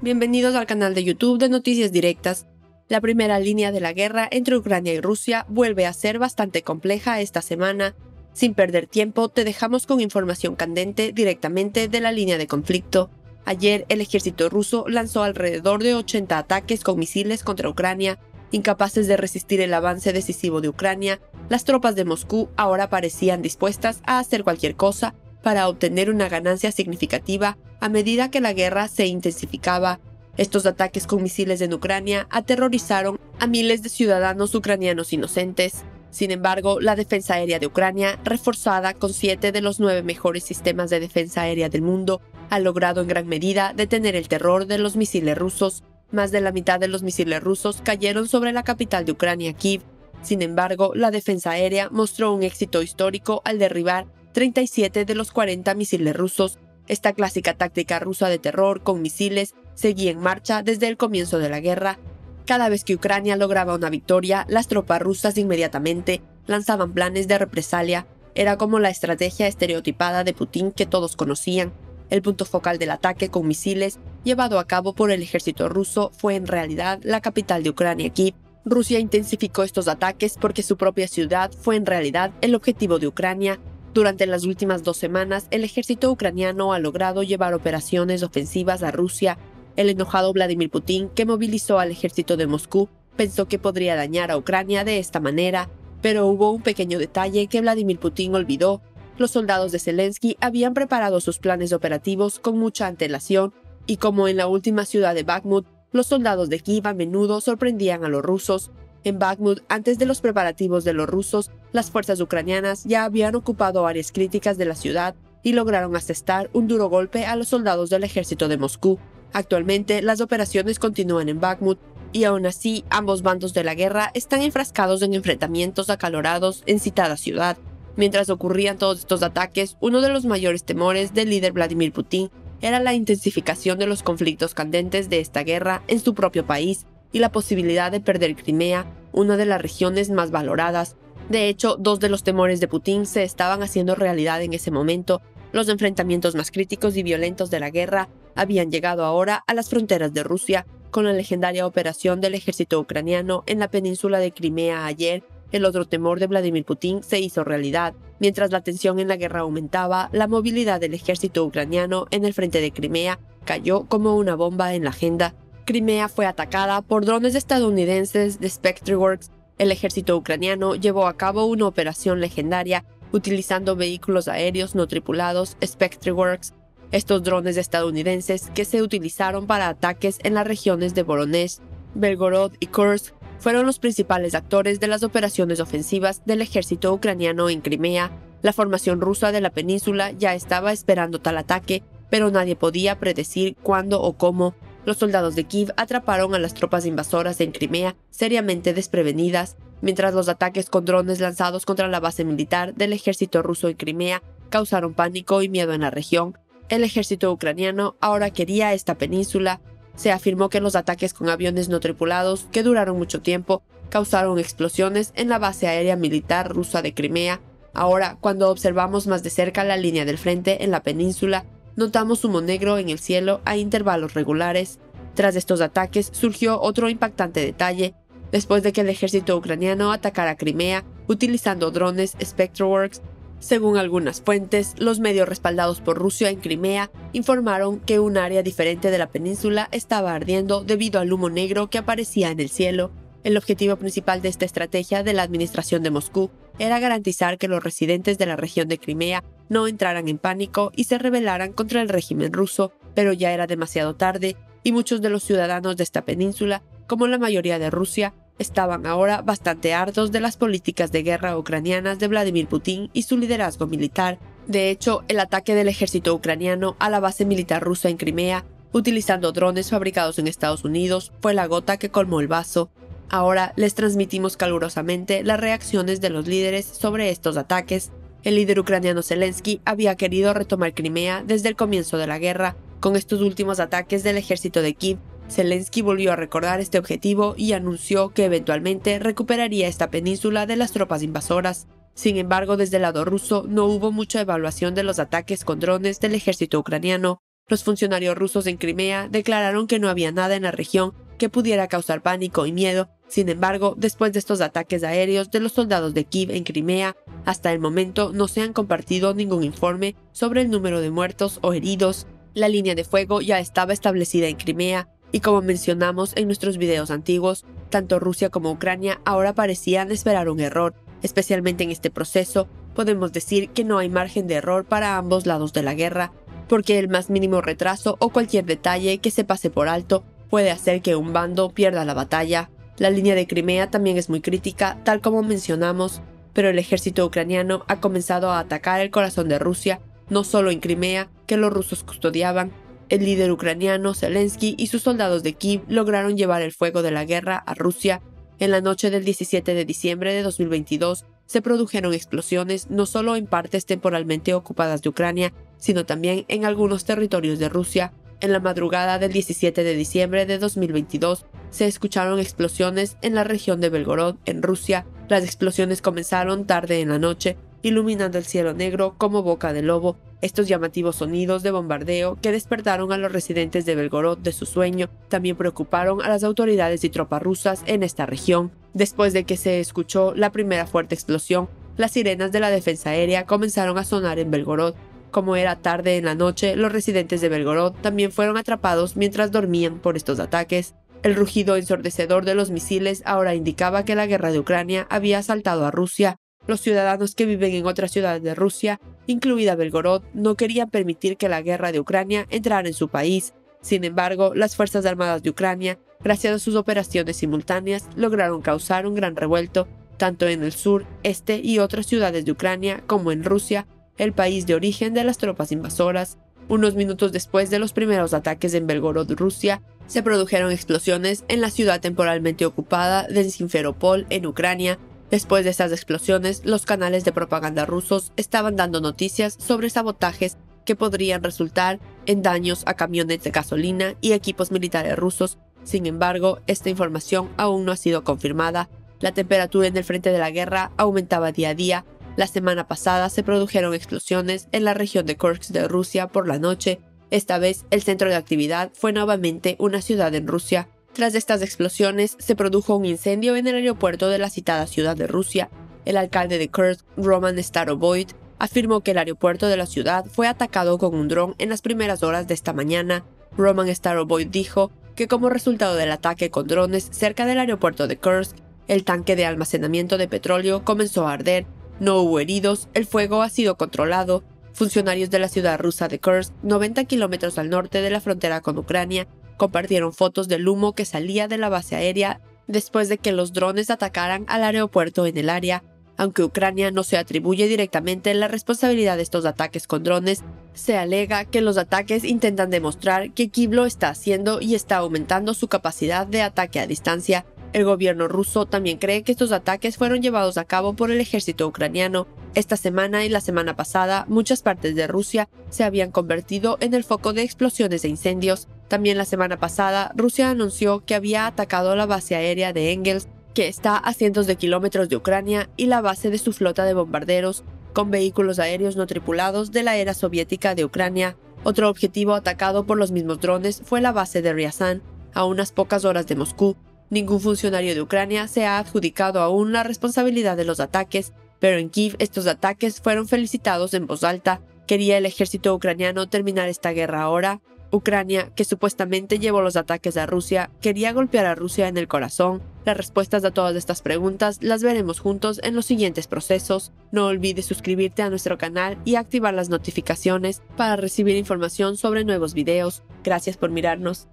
Bienvenidos al canal de YouTube de Noticias Directas. La primera línea de la guerra entre Ucrania y Rusia vuelve a ser bastante compleja esta semana. Sin perder tiempo, te dejamos con información candente directamente de la línea de conflicto. Ayer, el ejército ruso lanzó alrededor de 80 ataques con misiles contra Ucrania. Incapaces de resistir el avance decisivo de Ucrania, las tropas de Moscú ahora parecían dispuestas a hacer cualquier cosa para obtener una ganancia significativa a medida que la guerra se intensificaba. Estos ataques con misiles en Ucrania aterrorizaron a miles de ciudadanos ucranianos inocentes. Sin embargo, la defensa aérea de Ucrania, reforzada con 7 de los 9 mejores sistemas de defensa aérea del mundo, ha logrado en gran medida detener el terror de los misiles rusos. Más de la mitad de los misiles rusos cayeron sobre la capital de Ucrania, Kiev. Sin embargo, la defensa aérea mostró un éxito histórico al derribar 37 de los 40 misiles rusos. Esta clásica táctica rusa de terror con misiles seguía en marcha desde el comienzo de la guerra. Cada vez que Ucrania lograba una victoria, las tropas rusas inmediatamente lanzaban planes de represalia. Era como la estrategia estereotipada de Putin que todos conocían. El punto focal del ataque con misiles llevado a cabo por el ejército ruso fue en realidad la capital de Ucrania, Kiev. Rusia intensificó estos ataques porque su propia ciudad fue en realidad el objetivo de Ucrania. Durante las últimas 2 semanas, el ejército ucraniano ha logrado llevar operaciones ofensivas a Rusia. El enojado Vladimir Putin, que movilizó al ejército de Moscú, pensó que podría dañar a Ucrania de esta manera, pero hubo un pequeño detalle que Vladimir Putin olvidó. Los soldados de Zelensky habían preparado sus planes operativos con mucha antelación, y como en la última ciudad de Bakhmut, los soldados de Kiev a menudo sorprendían a los rusos. En Bakhmut, antes de los preparativos de los rusos, las fuerzas ucranianas ya habían ocupado áreas críticas de la ciudad y lograron asestar un duro golpe a los soldados del ejército de Moscú. Actualmente, las operaciones continúan en Bakhmut, y aún así, ambos bandos de la guerra están enfrascados en enfrentamientos acalorados en citada ciudad. Mientras ocurrían todos estos ataques, uno de los mayores temores del líder Vladimir Putin era la intensificación de los conflictos candentes de esta guerra en su propio país y la posibilidad de perder Crimea, una de las regiones más valoradas. De hecho, 2 de los temores de Putin se estaban haciendo realidad en ese momento. Los enfrentamientos más críticos y violentos de la guerra habían llegado ahora a las fronteras de Rusia, con la legendaria operación del ejército ucraniano en la península de Crimea ayer. El otro temor de Vladimir Putin se hizo realidad. Mientras la tensión en la guerra aumentaba, la movilidad del ejército ucraniano en el frente de Crimea cayó como una bomba en la agenda. Crimea fue atacada por drones estadounidenses de SpectreWorks. El ejército ucraniano llevó a cabo una operación legendaria utilizando vehículos aéreos no tripulados SpectreWorks. Estos drones estadounidenses, que se utilizaron para ataques en las regiones de Voronezh, Belgorod y Kursk, fueron los principales actores de las operaciones ofensivas del ejército ucraniano en Crimea. La formación rusa de la península ya estaba esperando tal ataque, pero nadie podía predecir cuándo o cómo. Los soldados de Kiev atraparon a las tropas invasoras en Crimea seriamente desprevenidas, mientras los ataques con drones lanzados contra la base militar del ejército ruso en Crimea causaron pánico y miedo en la región. El ejército ucraniano ahora quería esta península. Se afirmó que los ataques con aviones no tripulados, que duraron mucho tiempo, causaron explosiones en la base aérea militar rusa de Crimea. Ahora, cuando observamos más de cerca la línea del frente en la península, notamos humo negro en el cielo a intervalos regulares. Tras estos ataques surgió otro impactante detalle. Después de que el ejército ucraniano atacara Crimea utilizando drones SpectreWorks, según algunas fuentes, los medios respaldados por Rusia en Crimea informaron que un área diferente de la península estaba ardiendo debido al humo negro que aparecía en el cielo. El objetivo principal de esta estrategia de la administración de Moscú era garantizar que los residentes de la región de Crimea no entraran en pánico y se rebelaran contra el régimen ruso, pero ya era demasiado tarde y muchos de los ciudadanos de esta península, como la mayoría de Rusia, estaban ahora bastante hartos de las políticas de guerra ucranianas de Vladimir Putin y su liderazgo militar. De hecho, el ataque del ejército ucraniano a la base militar rusa en Crimea, utilizando drones fabricados en Estados Unidos, fue la gota que colmó el vaso. Ahora les transmitimos calurosamente las reacciones de los líderes sobre estos ataques. El líder ucraniano Zelensky había querido retomar Crimea desde el comienzo de la guerra. Con estos últimos ataques del ejército de Kiev, Zelensky volvió a recordar este objetivo y anunció que eventualmente recuperaría esta península de las tropas invasoras. Sin embargo, desde el lado ruso no hubo mucha evaluación de los ataques con drones del ejército ucraniano. Los funcionarios rusos en Crimea declararon que no había nada en la región que pudiera causar pánico y miedo. Sin embargo, después de estos ataques aéreos de los soldados de Kiev en Crimea, hasta el momento no se han compartido ningún informe sobre el número de muertos o heridos. La línea de fuego ya estaba establecida en Crimea, y como mencionamos en nuestros videos antiguos, tanto Rusia como Ucrania ahora parecían esperar un error. Especialmente en este proceso, podemos decir que no hay margen de error para ambos lados de la guerra, porque el más mínimo retraso o cualquier detalle que se pase por alto puede hacer que un bando pierda la batalla. La línea de Crimea también es muy crítica, tal como mencionamos, pero el ejército ucraniano ha comenzado a atacar el corazón de Rusia, no solo en Crimea, que los rusos custodiaban. El líder ucraniano Zelensky y sus soldados de Kiev lograron llevar el fuego de la guerra a Rusia. En la noche del 17 de diciembre de 2022 se produjeron explosiones no solo en partes temporalmente ocupadas de Ucrania, sino también en algunos territorios de Rusia. En la madrugada del 17 de diciembre de 2022 se escucharon explosiones en la región de Belgorod, en Rusia. Las explosiones comenzaron tarde en la noche, iluminando el cielo negro como boca de lobo. Estos llamativos sonidos de bombardeo que despertaron a los residentes de Belgorod de su sueño también preocuparon a las autoridades y tropas rusas en esta región. Después de que se escuchó la primera fuerte explosión, las sirenas de la defensa aérea comenzaron a sonar en Belgorod. Como era tarde en la noche, los residentes de Belgorod también fueron atrapados mientras dormían por estos ataques. El rugido ensordecedor de los misiles ahora indicaba que la guerra de Ucrania había asaltado a Rusia. Los ciudadanos que viven en otras ciudades de Rusia, incluida Belgorod, no querían permitir que la guerra de Ucrania entrara en su país. Sin embargo, las Fuerzas Armadas de Ucrania, gracias a sus operaciones simultáneas, lograron causar un gran revuelto, tanto en el sur, este y otras ciudades de Ucrania como en Rusia, el país de origen de las tropas invasoras. Unos minutos después de los primeros ataques en Belgorod, Rusia, se produjeron explosiones en la ciudad temporalmente ocupada de Simferopol, en Ucrania. Después de estas explosiones, los canales de propaganda rusos estaban dando noticias sobre sabotajes que podrían resultar en daños a camiones de gasolina y equipos militares rusos. Sin embargo, esta información aún no ha sido confirmada. La temperatura en el frente de la guerra aumentaba día a día. La semana pasada se produjeron explosiones en la región de Kursk de Rusia por la noche. Esta vez, el centro de actividad fue nuevamente una ciudad en Rusia. Tras estas explosiones, se produjo un incendio en el aeropuerto de la citada ciudad de Rusia. El alcalde de Kursk, Roman Starovoyt, afirmó que el aeropuerto de la ciudad fue atacado con un dron en las primeras horas de esta mañana. Roman Starovoyt dijo que como resultado del ataque con drones cerca del aeropuerto de Kursk, el tanque de almacenamiento de petróleo comenzó a arder. No hubo heridos, el fuego ha sido controlado. Funcionarios de la ciudad rusa de Kursk, 90 kilómetros al norte de la frontera con Ucrania, compartieron fotos del humo que salía de la base aérea después de que los drones atacaran al aeropuerto en el área. Aunque Ucrania no se atribuye directamente la responsabilidad de estos ataques con drones, se alega que los ataques intentan demostrar que Kiev lo está haciendo y está aumentando su capacidad de ataque a distancia. El gobierno ruso también cree que estos ataques fueron llevados a cabo por el ejército ucraniano. Esta semana y la semana pasada, muchas partes de Rusia se habían convertido en el foco de explosiones e incendios. También la semana pasada, Rusia anunció que había atacado la base aérea de Engels, que está a cientos de kilómetros de Ucrania, y la base de su flota de bombarderos, con vehículos aéreos no tripulados de la era soviética de Ucrania. Otro objetivo atacado por los mismos drones fue la base de Ryazan, a unas pocas horas de Moscú. Ningún funcionario de Ucrania se ha adjudicado aún la responsabilidad de los ataques, pero en Kiev estos ataques fueron felicitados en voz alta. ¿Quería el ejército ucraniano terminar esta guerra ahora? Ucrania, que supuestamente llevó los ataques a Rusia, ¿quería golpear a Rusia en el corazón? Las respuestas a todas estas preguntas las veremos juntos en los siguientes procesos. No olvides suscribirte a nuestro canal y activar las notificaciones para recibir información sobre nuevos videos. Gracias por mirarnos.